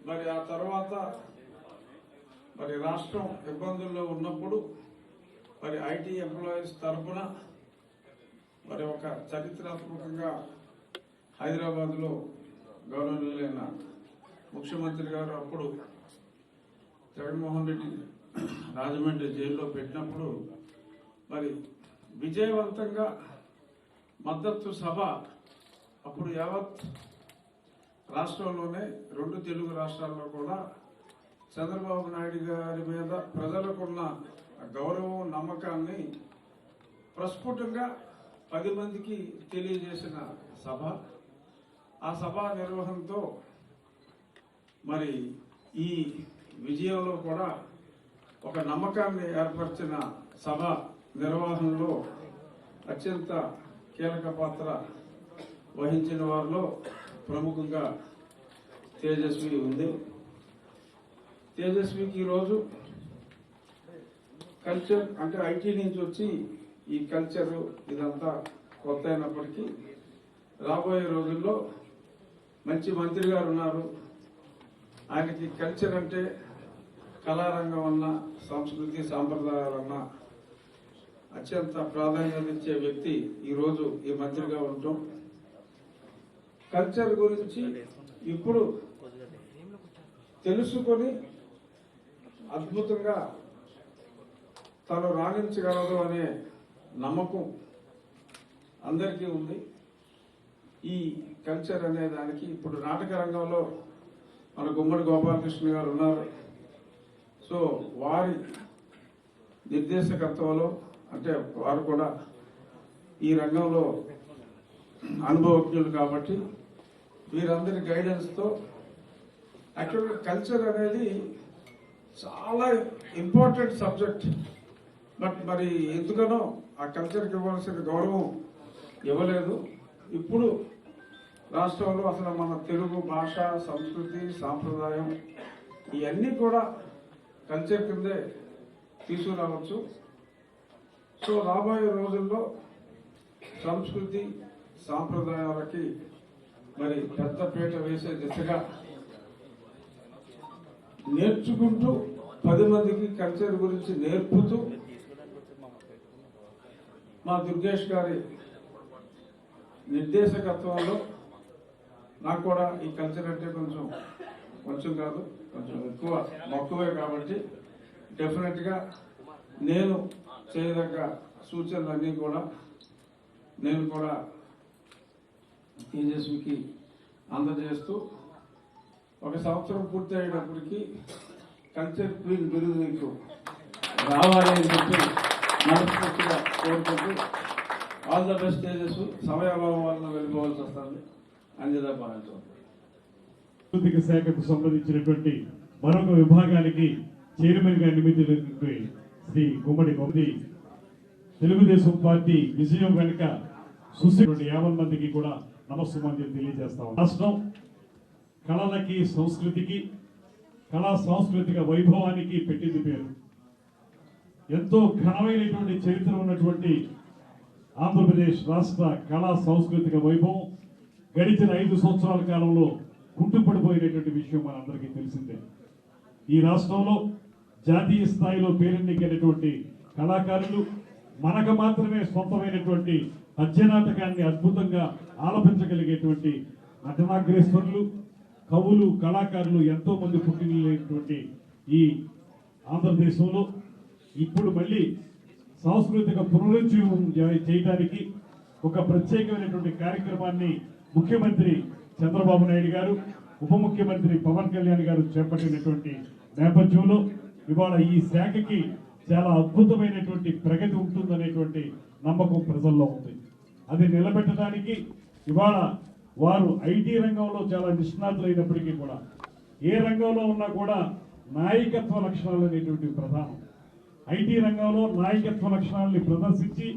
మరి ఆ తర్వాత మరి రాష్ట్రం ఇబ్బందుల్లో ఉన్నప్పుడు మరి ఐటీ ఎంప్లాయీస్ తరఫున మరి ఒక చరిత్రాత్మకంగా హైదరాబాద్లో గవర్నర్లైన ముఖ్యమంత్రి గారు అప్పుడు జగన్మోహన్ రెడ్డి రాజమండ్రి జైల్లో పెట్టినప్పుడు మరి విజయవంతంగా మద్దతు సభ అప్పుడు యావత్ రాష్ట్రంలోనే 2 తెలుగు రాష్ట్రాల్లో కూడా చంద్రబాబు నాయుడు గారి మీద ప్రజలకున్న గౌరవం నమ్మకాన్ని ప్రస్ఫుటంగా 10 మందికి తెలియజేసిన సభ. ఆ సభ నిర్వహణతో మరి ఈ విజయంలో కూడా ఒక నమ్మకాన్ని ఏర్పరిచిన సభ నిర్వహణలో అత్యంత కీలక పాత్ర వహించిన వారిలో ప్రముఖంగా తేజస్వి ఉంది. తేజస్వికి ఈరోజు కల్చర్ అంటే ఐటీ నుంచి వచ్చి ఈ కల్చర్ ఇదంతా కొత్త అయినప్పటికీ రాబోయే రోజుల్లో మంచి మంత్రి గారు ఉన్నారు. ఆయనకి కల్చర్ అంటే కళారంగం అన్న సంస్కృతి సాంప్రదాయాలన్న అత్యంత ప్రాధాన్యత ఇచ్చే వ్యక్తి ఈరోజు ఈ మంత్రిగా ఉండటం, కల్చర్ గురించి ఇప్పుడు తెలుసుకొని అద్భుతంగా తను రాణించగలదు అనే నమ్మకం అందరికీ ఉంది. ఈ కల్చర్ అనే దానికి ఇప్పుడు నాటక రంగంలో మన గుమ్మడి గోపాలకృష్ణ గారు ఉన్నారు. సో వారి నిర్దేశకత్వంలో అంటే వారు కూడా ఈ రంగంలో అనుభవజ్ఞులు కాబట్టి వీరందరి గైడెన్స్తో యాక్చువల్గా కల్చర్ అనేది చాలా ఇంపార్టెంట్ సబ్జెక్ట్. బట్ మరి ఎందుకనో ఆ కల్చర్కి ఇవ్వాల్సిన గౌరవం ఇవ్వలేదు. ఇప్పుడు రాష్ట్రంలో అసలు మన తెలుగు భాష, సంస్కృతి, సాంప్రదాయం ఇవన్నీ కూడా కల్చర్ కిందే తీసుకురావచ్చు. సో రాబోయే రోజుల్లో సంస్కృతి సాంప్రదాయాలకి మరి పెద్ద పీట వేసే దిశగా నేర్చుకుంటూ 10 మందికి కల్చర్ గురించి నేర్పుతూ మా దుర్గేష్ గారి నిర్దేశకత్వంలో నాకు కూడా ఈ కల్చర్ అంటే కొంచెం కాదు కొంచెం ఎక్కువ మక్కువే కాబట్టి డెఫినెట్గా నేను చేయదగ్గ సూచనలన్నీ కూడా నేను కూడా తేజస్వికి అందజేస్తూ 1 సంవత్సరం పూర్తి అయ్యేటప్పటికి కల్చర్ క్వీన్ బిరుదు నీకు రావాలి అని చెప్పి మనస్ఫూర్తిగా కోరుకుంటూ ఆల్ ద బెస్ట్ తేజస్వి. సమయాభావం వల్ల వెళ్ళిపోవాల్సి వస్తుంది. అంజదా భావించారు. సాంస్కృతిక శాఖకు సంబంధించినటువంటి మరొక విభాగానికి చైర్మన్ గా నియమితులైనటువంటి శ్రీ గుమ్మడి గోపి తెలుగుదేశం పార్టీ విజయం వెనుక చూసినటువంటి 50 మందికి కూడా నమస్సుమాంజలి తెలియజేస్తాం. రాష్ట్రం కళలకి, సంస్కృతికి, కళా సాంస్కృతిక వైభవానికి పెట్టింది పేరు. ఎంతో ఘనమైనటువంటి చరిత్ర ఉన్నటువంటి ఆంధ్రప్రదేశ్ రాష్ట్ర కళా సాంస్కృతిక వైభవం గడిచిన 5 సంవత్సరాల కాలంలో కుంటుపడిపోయినటువంటి విషయం మనందరికీ తెలిసిందే. ఈ రాష్ట్రంలో జాతీయ స్థాయిలో పేరెన్నికైనటువంటి కళాకారులు మనకు మాత్రమే సొంతమైనటువంటి పద్యనాటకాన్ని అద్భుతంగా ఆలపించగలిగేటువంటి నటనాగ్రేశ్వరులు, కవులు, కళాకారులు ఎంతో మంది పుట్టినటువంటి ఈ ఆంధ్రదేశంలో ఇప్పుడు మళ్ళీ సాంస్కృతిక పునరుజ్జీవం చేయడానికి ఒక ప్రత్యేకమైనటువంటి కార్యక్రమాన్ని ముఖ్యమంత్రి చంద్రబాబు నాయుడు గారు, ఉప ముఖ్యమంత్రి పవన్ కళ్యాణ్ గారు చేపట్టినటువంటి నేపథ్యంలో ఇవాళ ఈ శాఖకి చాలా అద్భుతమైనటువంటి ప్రగతి ఉంటుందనేటువంటి నమ్మకం ప్రజల్లో ఉంది. అది నిలబెట్టడానికి ఇవాళ వారు ఐటీ రంగంలో చాలా నిష్ణాతులైనప్పటికీ కూడా ఏ రంగంలో ఉన్నా కూడా నాయకత్వ లక్షణాలు అనేటువంటి ప్రధానం. ఐటీ రంగంలో నాయకత్వ లక్షణాలని ప్రదర్శించి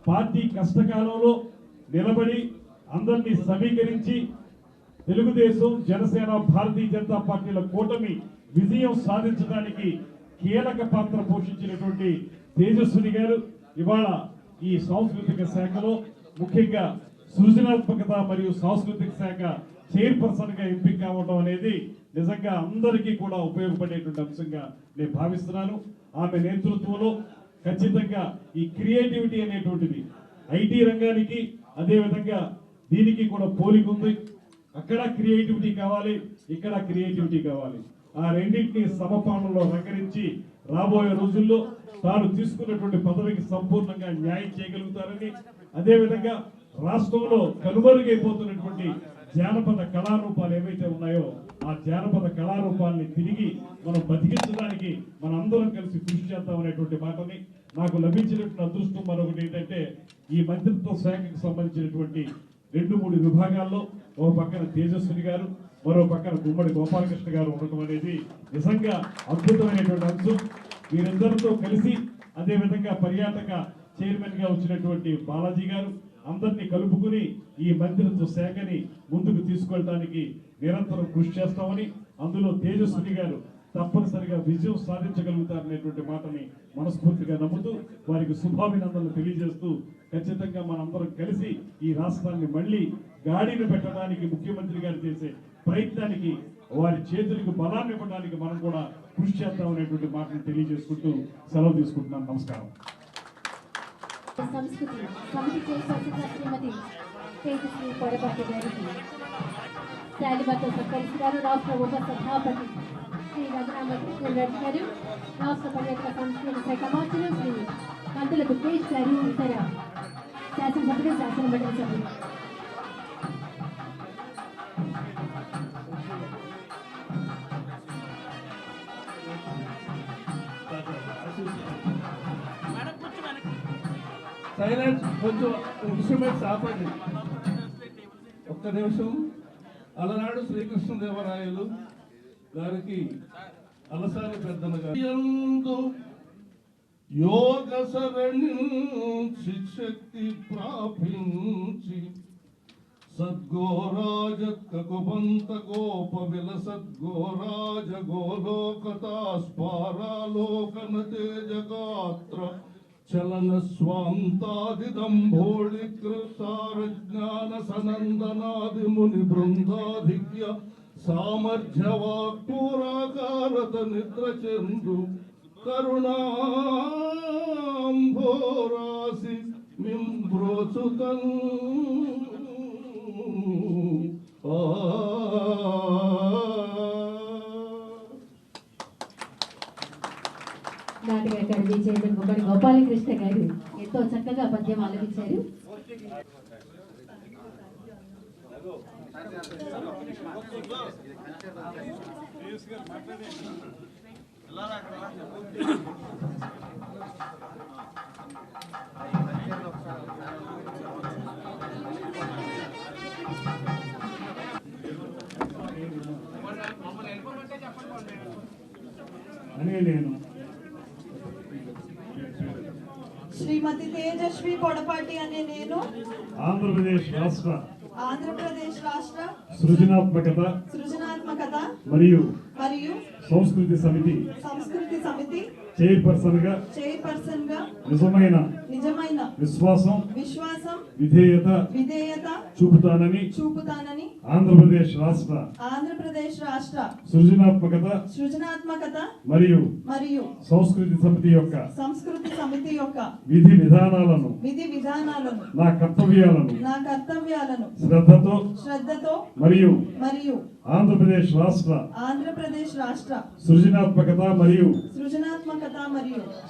పార్టీ కష్టకాలంలో నిలబడి అందరినీ సమీకరించి తెలుగుదేశం, జనసేన, భారతీయ జనతా పార్టీల కూటమి విజయం సాధించడానికి కీలక పాత్ర పోషించినటువంటి తేజస్విని గారు ఇవాళ ఈ సాంస్కృతిక శాఖలో ముఖ్యంగా సృజనాత్మకత మరియు సాంస్కృతిక శాఖ చైర్పర్సన్ గా ఎంపిక కావడం అనేది నిజంగా అందరికీ కూడా ఉపయోగపడేటువంటి అంశంగా నేను భావిస్తున్నాను. ఆమె నేతృత్వంలో ఖచ్చితంగా ఈ క్రియేటివిటీ అనేటువంటిది ఐటీ రంగానికి అదేవిధంగా దీనికి కూడా పోలిక ఉంది. అక్కడ క్రియేటివిటీ కావాలి, ఇక్కడ క్రియేటివిటీ కావాలి. ఆ రెండింటినీ సమపాలనలో రంగరించి రాబోయే రోజుల్లో తాను తీసుకున్నటువంటి పదవికి సంపూర్ణంగా న్యాయం చేయగలుగుతారని, అదేవిధంగా రాష్ట్రంలో కనుమరుగైపోతున్నటువంటి జానపద కళారూపాలు ఏవైతే ఉన్నాయో ఆ జానపద కళారూపాలని తిరిగి మనం బతికించడానికి మనందరం కలిసి కృషి చేద్దామనేటువంటి మాటని, నాకు లభించినటువంటి అదృష్టం మరొకటి ఏంటంటే ఈ మంత్రిత్వ శాఖకు సంబంధించినటువంటి 2-3 విభాగాల్లో ఒక పక్కన తేజస్విని గారు, మరో పక్కన గుమ్మడి గోపాలకృష్ణ గారు ఉండటం అనేది నిజంగా అద్భుతమైనటువంటి అంశం. వీరందరితో కలిసి అదేవిధంగా పర్యాటక చైర్మన్ గా వచ్చినటువంటి బాలాజీ గారు అందరినీ కలుపుకుని ఈ మంత్రిత్వ శాఖని ముందుకు తీసుకెళ్ళడానికి నిరంతరం కృషి చేస్తామని, అందులో తేజస్విని గారు తప్పనిసరిగా విజయం సాధించగలుగుతారనేటువంటి మాటని మనస్ఫూర్తిగా నమ్ముతూ వారికి శుభాభినందనలు తెలియజేస్తూ ఖచ్చితంగా మనందరం కలిసి ఈ రాష్ట్రాన్ని మళ్ళీ గాడిని పెట్టడానికి ముఖ్యమంత్రి గారు చేసే ప్రయత్నానికి వారి చేతులకు బలాన్ని ఇవ్వడానికి మనం కూడా కృషి చేద్దామనేటువంటి మాటను తెలియజేసుకుంటూ సెలవు తీసుకుంటున్నాను. నమస్కారం. సంస్కృతి సమితి చైర్పర్సన్ శ్రీమతి తేజస్వి పొడపాటి గారికి శాలిబాతో సత్కరిస్తున్నారు. రాష్ట్ర ఉప సభాపతి శ్రీ రఘురామకృష్ణ రెడ్డి గారు, రాష్ట్ర పర్యాటక సంస్కృతి శాఖ మంత్రులు శ్రీ మంత్రుల దుర్గేష్ గారు, ఇతర శాసనసభ్యులు, శాసనమండలి సభ్యులు. సైలెన్స్, కొంచెం ఇన్స్ట్రుమెంట్స్ ఆపండి ఒక్క నిమిషం. అలనాడు శ్రీకృష్ణదేవరాయలు గారికి అలసాని పెద్దన గారు యోగ సరణి శక్తి ప్రాపించి సద్గోరాజ కకుబంత గోప విలసద్గోరాజ గోలోకతాస్పారాలోకన తేజగాత్ర చలన స్వాంతాదిదంభోళి కృతారజ్ఞాన సనందనాది ముని బృందాధిక్య సామర్థ్యవాక్పూరాకారత నిద్ర చందు కరుణాంభోరాసి మింబ్రోచుతన్ నాటక అకాడమీ చైర్మన్ గుమ్మడి గోపాలకృష్ణ గారు ఎంతో చక్కగా పద్యం ఆలపించారు. నేను శ్రీమతి తేజస్వి పొడపాటి అనే నేను ఆంధ్రప్రదేశ్ రాష్ట్ర సృజనాత్మకత మరియు సంస్కృతి సమితి చైర్పర్సన్ గా నిజమైన విశ్వాసం విధేయత చూపుతానని ఆంధ్రప్రదేశ్ రాష్ట్ర సృజనాత్మకత మరియు సంస్కృతి సమితి యొక్క విధి విధానాలను నా కర్తవ్యాలను శ్రద్ధతో మరియు ఆంధ్రప్రదేశ్ రాష్ట్ర సృజనాత్మకత మరియు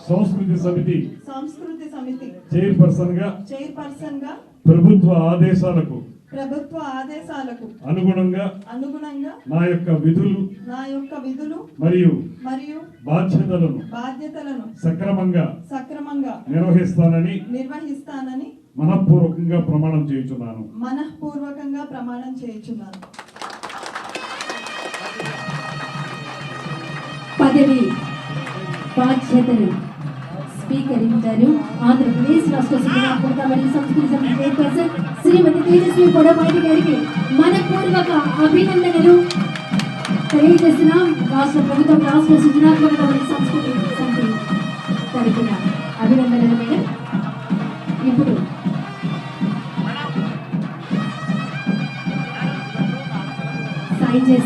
సంస్కృతి సమితి చైర్పర్సన్ గా ప్రభుత్వ ఆదేశాలకు అనుగుణంగా నా యొక్క విధులు మరియు బాధ్యతలను సక్రమంగా నిర్వహిస్తానని మనఃపూర్వకంగా ప్రమాణం చేయుచున్నాను. పదవి బాధ్యతలు స్వీకరించారు ఆంధ్రప్రదేశ్ రాష్ట్ర సృజనాత్మకత మరియు సంస్కృతి సమితి చైర్పర్సన్ శ్రీమతి తేజస్వి పొడపాటి గారికి మనపూర్వక అభినందనలు తెలియజేస్తున్నాం. రాష్ట్ర ప్రభుత్వం రాష్ట్ర సృజనాత్మకత మరియు సంస్కృతి సమితి తరపున అభినందనలు మేడం. ఇప్పుడు సైన్ చేస్తారు.